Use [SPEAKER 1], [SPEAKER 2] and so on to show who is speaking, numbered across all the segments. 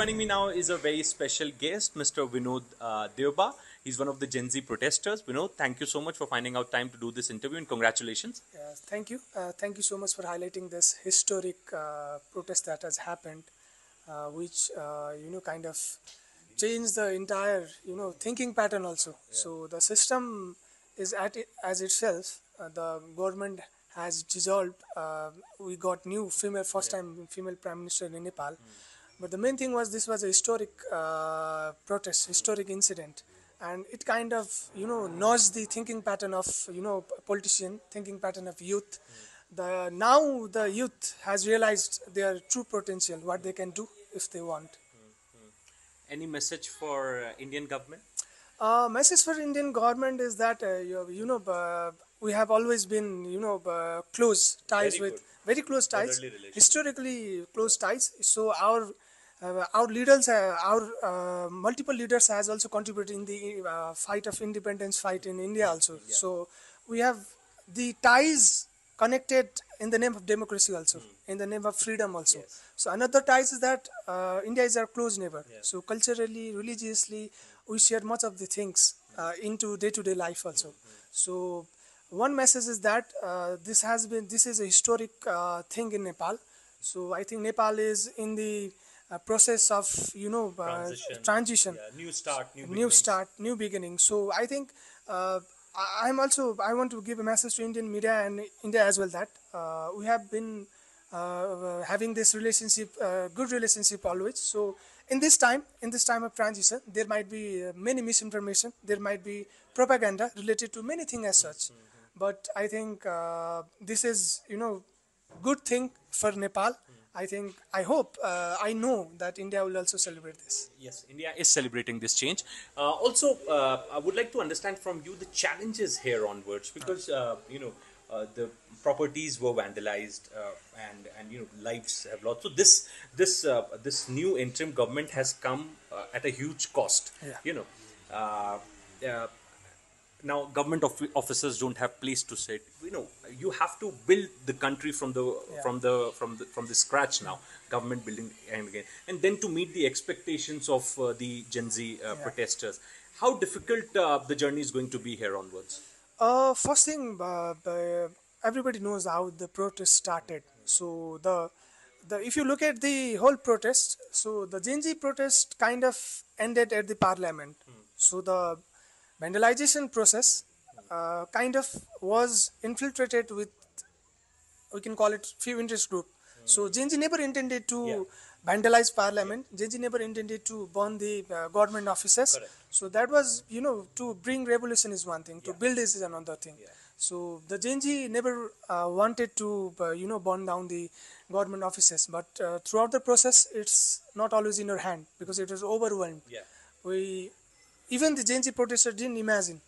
[SPEAKER 1] joining me now is a very special guest, Mr. Vinod Deoba. He's one of the Gen Z protesters. Vinod, thank you so much for finding out time to do this interview and congratulations.
[SPEAKER 2] Thank you. Thank you so much for highlighting this historic protest that has happened, which kind of changed the entire thinking pattern also. So the system is at it as itself. The government has dissolved. We got new female first time female prime minister in Nepal. But the main thing was this was a historic protest, historic incident, and it kind of nudged the thinking pattern of politician, thinking pattern of youth. Now the youth has realized their true potential, what they can do if they want.
[SPEAKER 1] Any message for Indian government?
[SPEAKER 2] Message for Indian government is that we have always been close ties
[SPEAKER 1] Very
[SPEAKER 2] with
[SPEAKER 1] good.
[SPEAKER 2] very close ties,
[SPEAKER 1] Brotherly relations.
[SPEAKER 2] historically close ties. So our leaders, our multiple leaders has also contributed in the fight of independence fight in India also. So we have the ties connected in the name of democracy also, in the name of freedom also. So another ties is that India is our close neighbor. So culturally, religiously, we share much of the things into day-to-day life also. So one message is that this is a historic thing in Nepal. So I think Nepal is in the process of transition,
[SPEAKER 1] New start, new
[SPEAKER 2] new
[SPEAKER 1] beginnings.
[SPEAKER 2] start, new beginning. So I think I want to give a message to Indian media and India as well that we have been having this relationship, good relationship always. So in this time of transition, there might be many misinformation, there might be propaganda related to many things as such. But I think this is good thing for Nepal. I hope, I know that India will also celebrate this.
[SPEAKER 1] Yes, India is celebrating this change. Also, I would like to understand from you the challenges here onwards because the properties were vandalized and lives have lost. So this new interim government has come at a huge cost.
[SPEAKER 2] Yeah.
[SPEAKER 1] Now government officers don't have place to sit. You have to build the country from the scratch now, government building and again, and then to meet the expectations of the Gen Z protesters. How difficult the journey is going to be here onwards?
[SPEAKER 2] First thing, everybody knows how the protest started. So the if you look at the whole protest, so the Gen Z protest kind of ended at the parliament. So the vandalization process kind of was infiltrated with, we can call it, few interest group. So Gen Z never intended to vandalize parliament. Gen Z never intended to burn the government offices.
[SPEAKER 1] Correct.
[SPEAKER 2] So that was to bring revolution is one thing, to build is another thing. So the Gen Z never wanted to burn down the government offices, but throughout the process it's not always in our hand because it was overwhelmed. Even the Gen Z protesters didn't imagine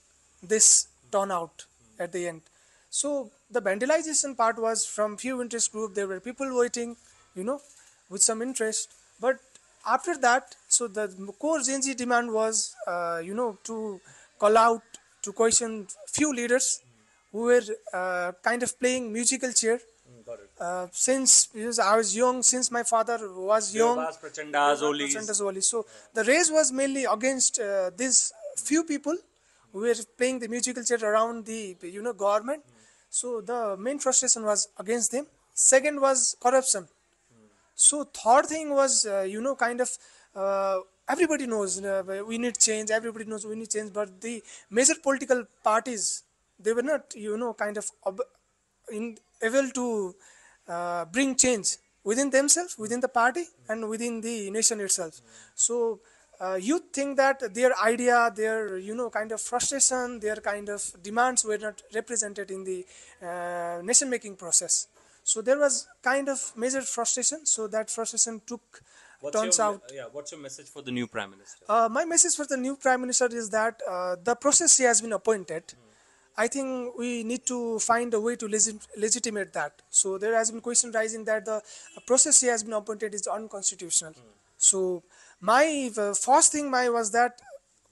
[SPEAKER 2] this turnout at the end. So the vandalization part was from few interest group. There were people waiting, with some interest. But after that, so the core Gen Z demand was, to call out, to question few leaders who were kind of playing musical chair.
[SPEAKER 1] Got it.
[SPEAKER 2] Because I was young, since my father was young,
[SPEAKER 1] Devas, Prachandas, Olis.
[SPEAKER 2] Prasandas Wali. So the race was mainly against these few people who were playing the musical chair around the government. So the main frustration was against them. Second was corruption. So third thing was kind of everybody knows we need change. Everybody knows we need change, but the major political parties, they were not kind of able to bring change within themselves, within the party, and within the nation itself. So youth think that their idea, their kind of frustration, their kind of demands were not represented in the nation making process. So there was kind of major frustration. So that frustration turns out.
[SPEAKER 1] What's your message for the new prime minister?
[SPEAKER 2] My message for the new prime minister is that the process he has been appointed. I think we need to find a way to legitimate that. So there has been question rising that the process he has been appointed is unconstitutional. So my first thing was that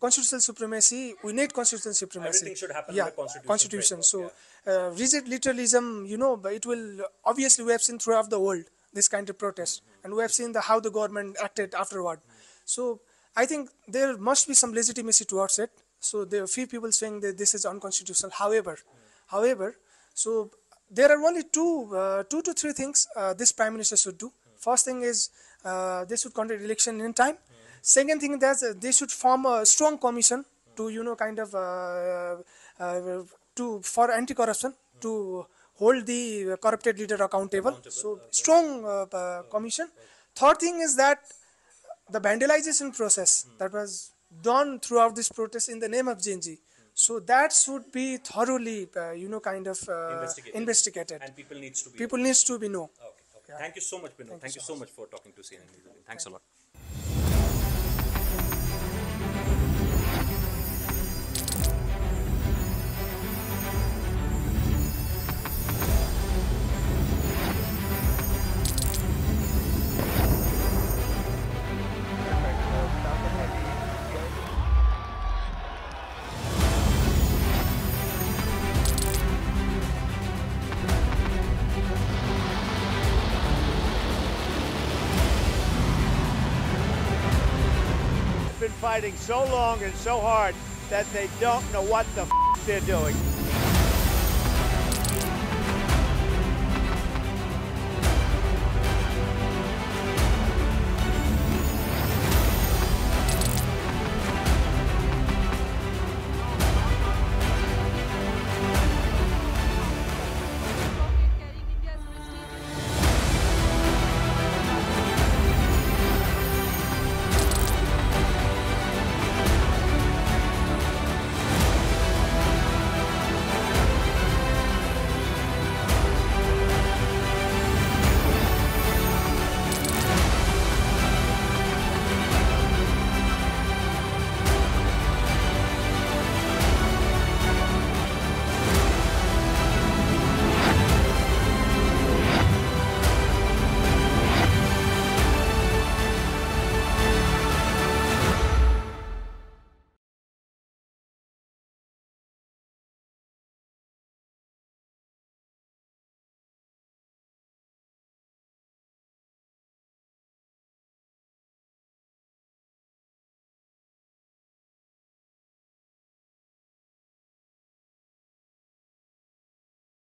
[SPEAKER 2] constitutional supremacy. We need constitutional supremacy.
[SPEAKER 1] Everything should happen in the
[SPEAKER 2] constitution.
[SPEAKER 1] framework,
[SPEAKER 2] So rigid literalism, but it will obviously, we have seen throughout the world this kind of protest, and we have seen how the government acted afterward. So I think there must be some legitimacy towards it. So there are few people saying that this is unconstitutional. However, so there are only two to three things this prime minister should do. First thing is they should conduct election in time. Second thing that they should form a strong commission to kind of to for anti-corruption to hold the corrupted leader accountable. So strong commission. Third thing is that the vandalization process that was done throughout this protest in the name of GNG. So that should be thoroughly, kind of investigated.
[SPEAKER 1] And people needs to be.
[SPEAKER 2] People needs to be know.
[SPEAKER 1] Okay. Yeah. Thank you so much, Binu. Thank you so much for talking to CNN. Thanks a lot.
[SPEAKER 3] Been fighting so long and so hard that they don't know what the they're doing.